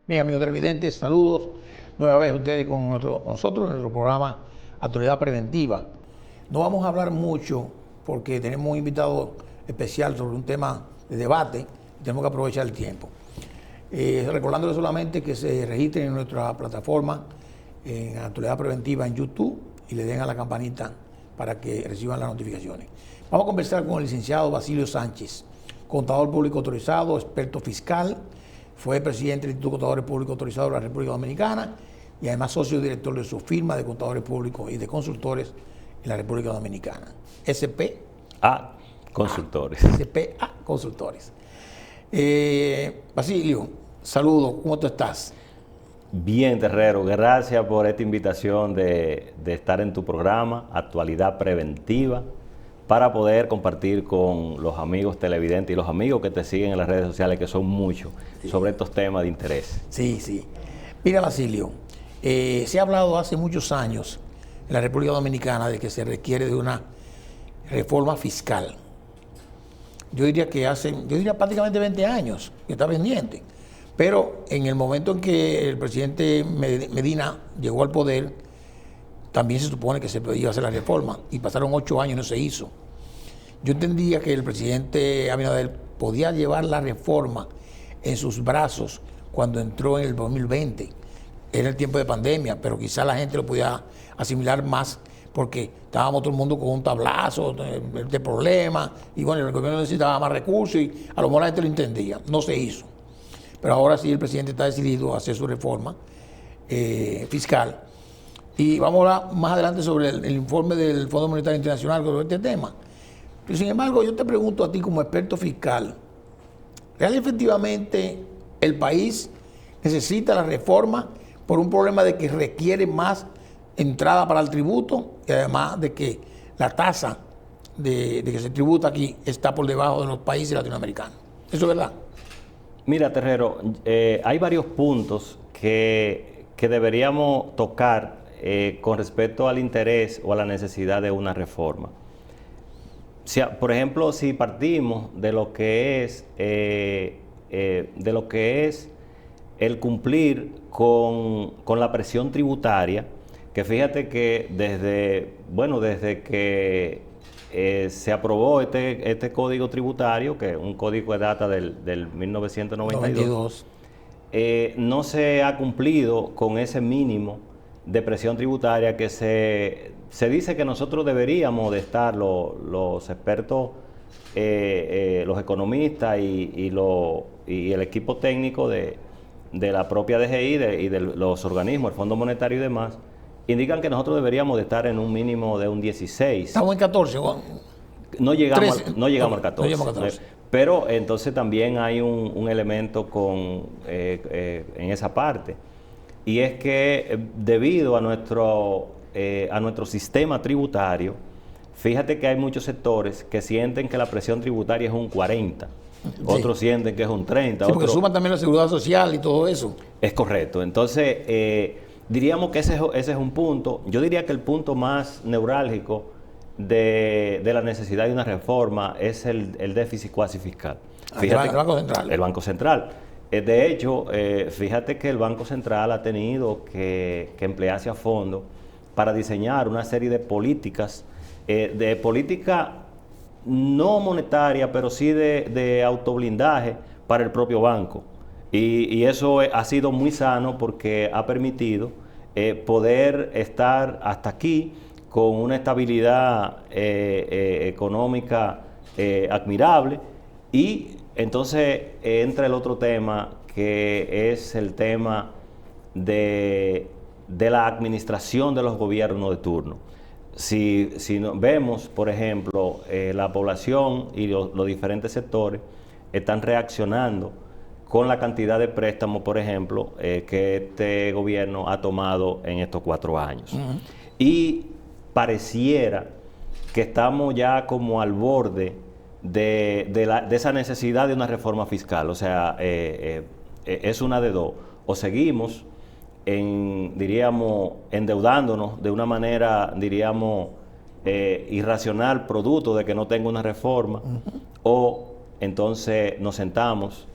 Bien, amigos televidentes, saludos nueva vez ustedes con nosotros en nuestro programa Actualidad Preventiva. No vamos a hablar mucho porque tenemos un invitado especial sobre un tema de debate y tenemos que aprovechar el tiempo. Recordándole solamente que se registren en nuestra plataforma en Actualidad Preventiva en YouTube y le den a la campanita para que reciban las notificaciones. Vamos a conversar con el licenciado Basilio Sánchez, contador público autorizado, experto fiscal. Fue presidente del Instituto de Contadores Públicos Autorizados de la República Dominicana y además socio director de su firma de contadores públicos y de consultores en la República Dominicana. SPA Consultores. SPA Consultores. Basilio, saludos, ¿cómo tú estás? Bien, Terrero, gracias por esta invitación de estar en tu programa Actualidad Preventiva para poder compartir con los amigos televidentes y los amigos que te siguen en las redes sociales, que son muchos, sí, sobre estos temas de interés. Sí, sí. Mira, Basilio, se ha hablado hace muchos años en la República Dominicana de que se requiere de una reforma fiscal. Yo diría prácticamente 20 años que está pendiente. Pero en el momento en que el presidente Medina llegó al poder, también se supone que se podía hacer la reforma y pasaron 8 años y no se hizo. Yo entendía que el presidente Abinader podía llevar la reforma en sus brazos cuando entró en el 2020. Era el tiempo de pandemia, pero quizá la gente lo podía asimilar más porque estábamos todo el mundo con un tablazo de problemas y bueno, el gobierno necesitaba más recursos y a lo mejor la gente lo entendía. No se hizo. Pero ahora sí el presidente está decidido a hacer su reforma fiscal. Y vamos a hablar más adelante sobre el informe del Fondo Monetario Internacional sobre este tema. Pero sin embargo, yo te pregunto a ti como experto fiscal, ¿real efectivamente el país necesita la reforma por un problema de que requiere más entrada para el tributo y además de que la tasa de que se tributa aquí está por debajo de los países latinoamericanos? ¿Eso es verdad? Mira, Terrero, hay varios puntos que deberíamos tocar con respecto al interés o a la necesidad de una reforma. Por ejemplo, si partimos de lo que es el cumplir con la presión tributaria, que fíjate que desde que se aprobó este código tributario, que es un código que data del 1992, no se ha cumplido con ese mínimo de presión tributaria que se dice que nosotros deberíamos de estar, los expertos, los economistas y el equipo técnico de la propia DGI y de los organismos, el Fondo Monetario y demás, indican que nosotros deberíamos de estar en un mínimo de un 16. Estamos en 14, Juan. No llegamos al 14. Pero entonces también hay un elemento en esa parte. Y es que debido a nuestro sistema tributario, fíjate que hay muchos sectores que sienten que la presión tributaria es un 40. Sí. Otros sienten que es un 30. Sí, porque suman también la seguridad social y todo eso. Es correcto. Entonces, diríamos que ese es un punto. Yo diría que el punto más neurálgico de la necesidad de una reforma es el déficit cuasi fiscal. Fíjate, el Banco Central. El Banco Central. De hecho, fíjate que el Banco Central ha tenido que emplearse a fondo para diseñar una serie de políticas, de política no monetaria, pero sí de autoblindaje para el propio banco. Y eso ha sido muy sano porque ha permitido poder estar hasta aquí con una estabilidad económica admirable. Y entonces entra el otro tema, que es el tema de la administración de los gobiernos de turno. Si vemos, por ejemplo, la población y los diferentes sectores están reaccionando con la cantidad de préstamos, por ejemplo, que este gobierno ha tomado en estos 4 años. Uh-huh. Y pareciera que estamos ya como al borde de esa necesidad de una reforma fiscal. O sea, es una de dos. O seguimos, endeudándonos de una manera, irracional, producto de que no tenga una reforma, uh-huh, o entonces nos sentamos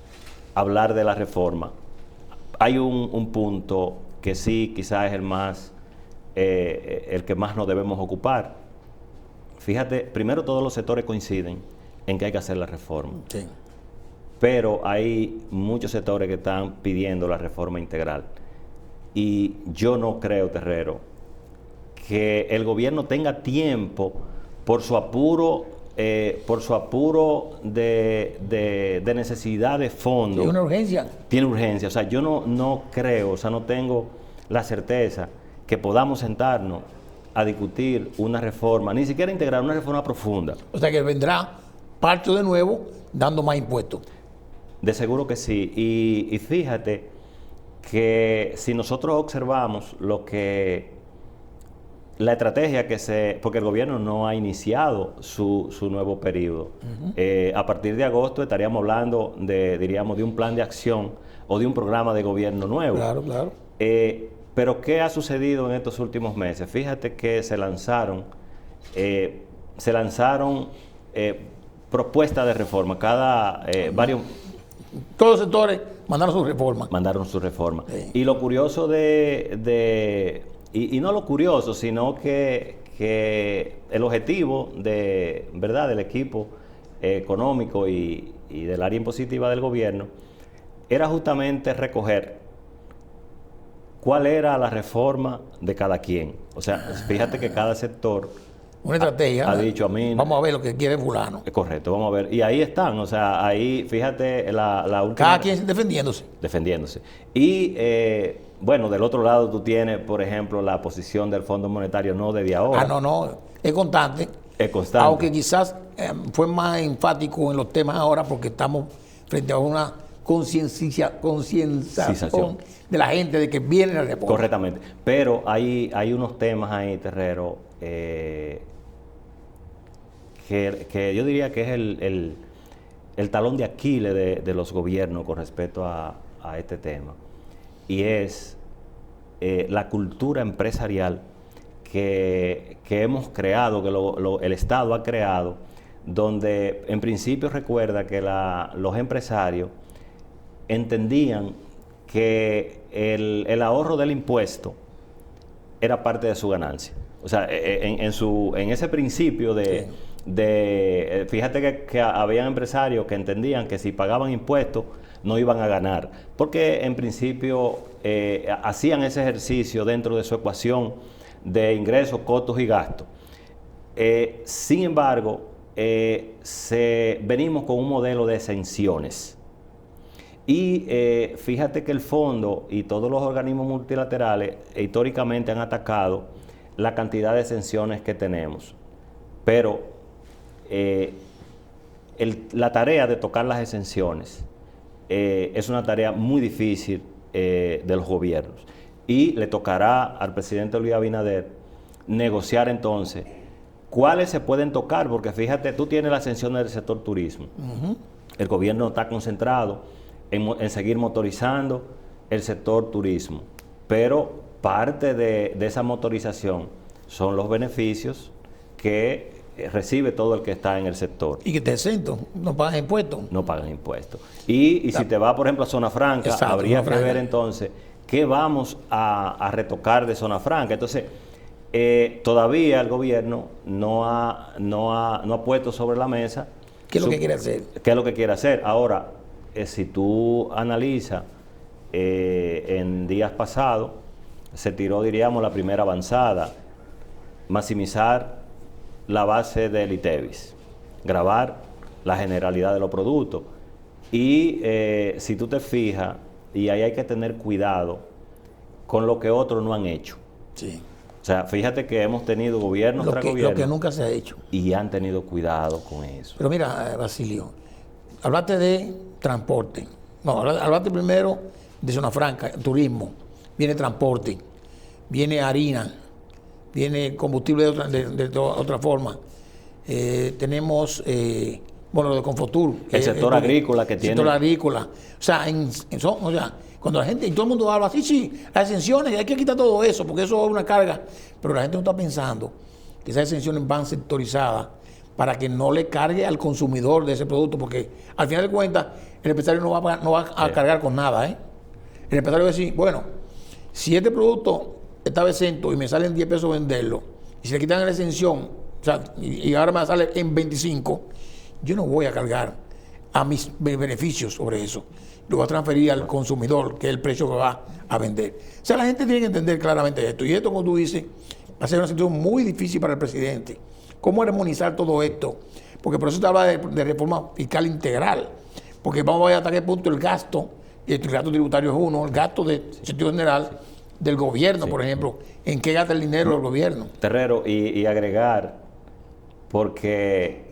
a hablar de la reforma. hay un punto que sí, quizás es el que más nos debemos ocupar. Fíjate, primero todos los sectores coinciden en que hay que hacer la reforma. Sí. Pero hay muchos sectores que están pidiendo la reforma integral. Y yo no creo, Terrero, que el gobierno tenga tiempo por su apuro de necesidad de fondo. Tiene una urgencia. Tiene urgencia. O sea, yo no creo, o sea, no tengo la certeza que podamos sentarnos a discutir una reforma, ni siquiera integrar una reforma profunda. O sea que vendrá parte de nuevo dando más impuestos. De seguro que sí. Y fíjate que si nosotros observamos la estrategia porque el gobierno no ha iniciado su nuevo periodo. A partir de agosto estaríamos hablando diríamos, de un plan de acción o de un programa de gobierno nuevo. Claro, claro. Pero ¿qué ha sucedido en estos últimos meses? Fíjate que se lanzaron propuestas de reforma. Varios... Todos los sectores mandaron su reforma. Sí. Y lo curioso y no lo curioso, sino que el objetivo ¿verdad?, del equipo económico y del área impositiva del gobierno era justamente recoger cuál era la reforma de cada quien. O sea, fíjate que cada sector una estrategia ha dicho a mí. Vamos a ver lo que quiere fulano. Correcto, vamos a ver. Y ahí están, o sea, ahí fíjate la última. Cada quien defendiéndose. Y bueno, del otro lado tú tienes, por ejemplo, la posición del Fondo Monetario no desde ahora. No, es constante. Es constante. Aunque quizás fue más enfático en los temas ahora porque estamos frente a una concienciación de la gente de que viene la reforma. Correctamente. Pero hay unos temas ahí, Terrero, que yo diría que es el talón de Aquiles de los gobiernos con respecto a este tema. Y es la cultura empresarial que hemos creado, que el Estado ha creado, donde en principio recuerda que los empresarios entendían que el ahorro del impuesto era parte de su ganancia. O sea, en ese principio fíjate que habían empresarios que entendían que si pagaban impuestos no iban a ganar, porque en principio hacían ese ejercicio dentro de su ecuación de ingresos, costos y gastos. Sin embargo, venimos con un modelo de exenciones. Y fíjate que el fondo y todos los organismos multilaterales históricamente han atacado la cantidad de exenciones que tenemos. Pero la tarea de tocar las exenciones es una tarea muy difícil de los gobiernos. Y le tocará al presidente Luis Abinader negociar entonces cuáles se pueden tocar, porque fíjate, tú tienes la exención del sector turismo. El gobierno está concentrado en seguir motorizando el sector turismo, pero parte de esa motorización son los beneficios que recibe todo el que está en el sector. Y que te exento, no pagan impuestos. No pagan impuestos. Y si te vas, por ejemplo, a Zona Franca, exacto, habría que ver entonces qué vamos a retocar de Zona Franca. Entonces, todavía el gobierno no ha puesto sobre la mesa ¿qué es lo que quiere hacer? ¿Qué es lo que quiere hacer? Ahora, si tú analizas, en días pasados se tiró, diríamos, la primera avanzada, maximizar la base del ITEVIS, grabar la generalidad de los productos. Y si tú te fijas, y ahí hay que tener cuidado con lo que otros no han hecho. Sí. O sea, fíjate que hemos tenido gobiernos tras gobiernos. Lo que nunca se ha hecho. Y han tenido cuidado con eso. Pero mira, Basilio, hablaste de transporte. No, hablaste primero de Zona Franca, turismo. Viene transporte, viene harina, viene combustible de otra forma. Tenemos, lo de Confotur. El sector agrícola que tiene. El sector agrícola. O sea, cuando la gente, y todo el mundo habla así, sí, las exenciones, hay que quitar todo eso, porque eso es una carga. Pero la gente no está pensando que esas exenciones van sectorizadas para que no le cargue al consumidor de ese producto, porque al final de cuentas, el empresario no va a cargar con nada, ¿eh? El empresario va a decir, bueno, si este producto estaba exento y me salen 10 pesos venderlo, y si le quitan la exención, o sea, y ahora me sale en 25, yo no voy a cargar a mis beneficios sobre eso. Lo voy a transferir al consumidor, que es el precio que va a vender. O sea, la gente tiene que entender claramente esto. Y esto, como tú dices, va a ser una situación muy difícil para el presidente. ¿Cómo armonizar todo esto? Porque por eso te habla de reforma fiscal integral. Porque vamos a ver hasta qué punto el gasto, y el gasto tributario es uno, el gasto de sentido general del gobierno, por ejemplo, en qué gasta el dinero del gobierno. Terrero, y agregar, porque,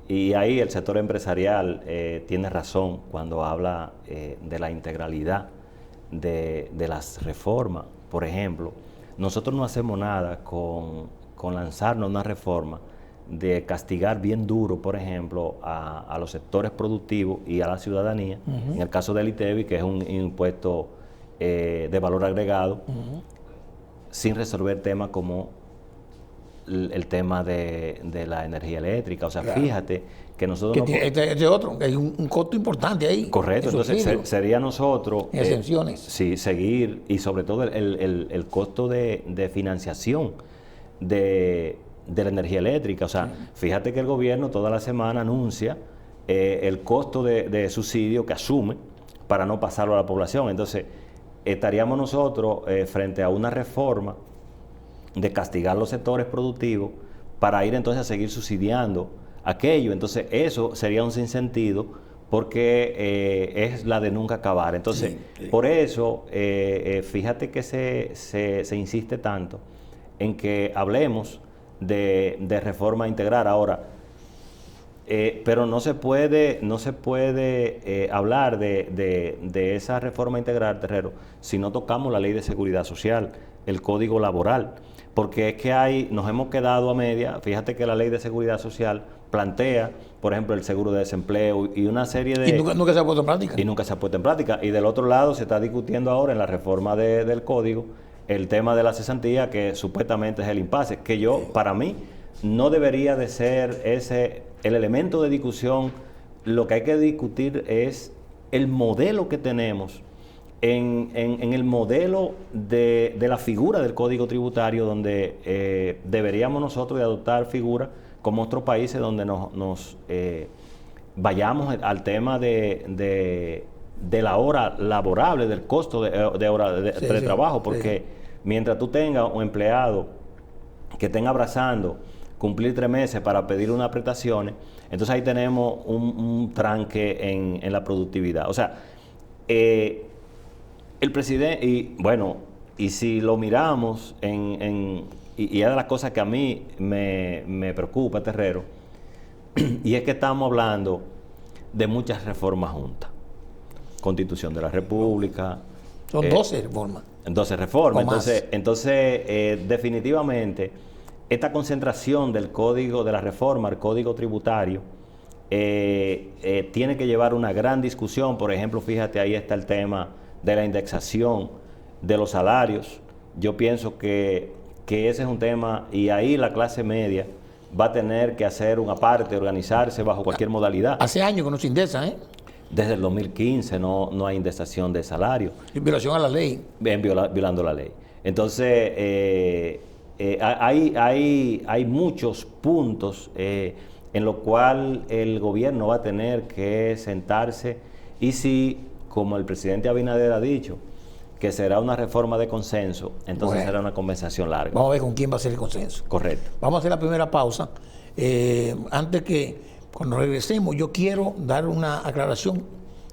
y ahí el sector empresarial tiene razón cuando habla de la integralidad de las reformas. Por ejemplo, nosotros no hacemos nada con lanzarnos una reforma de castigar bien duro, por ejemplo, a los sectores productivos y a la ciudadanía, en el caso del ITEVI, que es un impuesto de valor agregado, sin resolver temas como el tema de la energía eléctrica. O sea, claro, fíjate que nosotros... Que este otro, que hay un costo importante ahí. Correcto, entonces sería nosotros... exenciones. Sí, seguir, y sobre todo el costo de financiación de la energía eléctrica. O sea, fíjate que el gobierno toda la semana anuncia el costo de subsidio que asume para no pasarlo a la población. Entonces, estaríamos nosotros frente a una reforma de castigar los sectores productivos para ir entonces a seguir subsidiando aquello. Entonces, eso sería un sinsentido porque es la de nunca acabar. Entonces, por eso, fíjate que se insiste tanto en que hablemos de reforma integral. Ahora, pero no se puede hablar de esa reforma integral, Terrero, si no tocamos la ley de seguridad social, el código laboral, porque es que nos hemos quedado a media. Fíjate que la ley de seguridad social plantea, por ejemplo, el seguro de desempleo y una serie de... Y nunca se ha puesto en práctica. Y nunca se ha puesto en práctica. Y del otro lado se está discutiendo ahora en la reforma del código el tema de la cesantía, que supuestamente es el impasse, que para mí, no debería de ser el elemento de discusión. Lo que hay que discutir es el modelo que tenemos en el modelo de la figura del Código Tributario, donde deberíamos nosotros de adoptar figuras como otros países donde nos vayamos al tema de la hora laborable, del costo de hora de trabajo, porque mientras tú tengas un empleado que estén abrazando cumplir 3 meses para pedir unas prestaciones, entonces ahí tenemos un tranque en la productividad. O sea, el presidente, y si lo miramos, y es de las cosas que a mí me preocupa, Terrero, y es que estamos hablando de muchas reformas juntas. Constitución de la República. Son 12 reformas. 12 reformas. Entonces, definitivamente, esta concentración del código de la reforma al código tributario tiene que llevar una gran discusión. Por ejemplo, fíjate, ahí está el tema de la indexación de los salarios. Yo pienso que ese es un tema, y ahí la clase media va a tener que hacer una parte, organizarse bajo cualquier modalidad. Hace años que no se indexa, ¿eh? Desde el 2015 no hay indexación de salario. En violación a la ley. Violando la ley. Entonces, hay muchos puntos en los cuales el gobierno va a tener que sentarse, y si, como el presidente Abinader ha dicho, que será una reforma de consenso, entonces será una conversación larga. Vamos a ver con quién va a ser el consenso. Correcto. Vamos a hacer la primera pausa. Antes que, cuando regresemos, yo quiero dar una aclaración,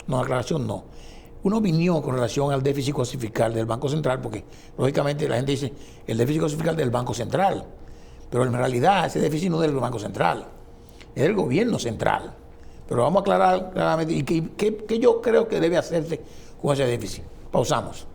una opinión con relación al déficit fiscal del Banco Central, porque lógicamente la gente dice el déficit fiscal del Banco Central, pero en realidad ese déficit no es del Banco Central, es del gobierno central. Pero vamos a aclarar claramente y qué yo creo que debe hacerse con ese déficit. Pausamos.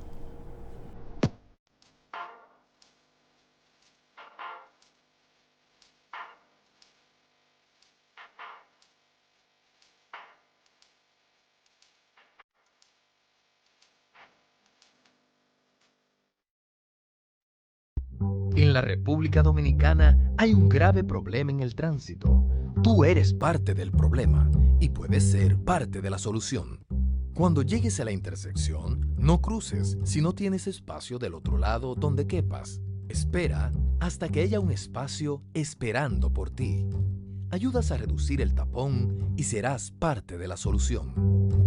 En la República Dominicana hay un grave problema en el tránsito. Tú eres parte del problema y puedes ser parte de la solución. Cuando llegues a la intersección, no cruces si no tienes espacio del otro lado donde quepas. Espera hasta que haya un espacio esperando por ti. Ayudas a reducir el tapón y serás parte de la solución.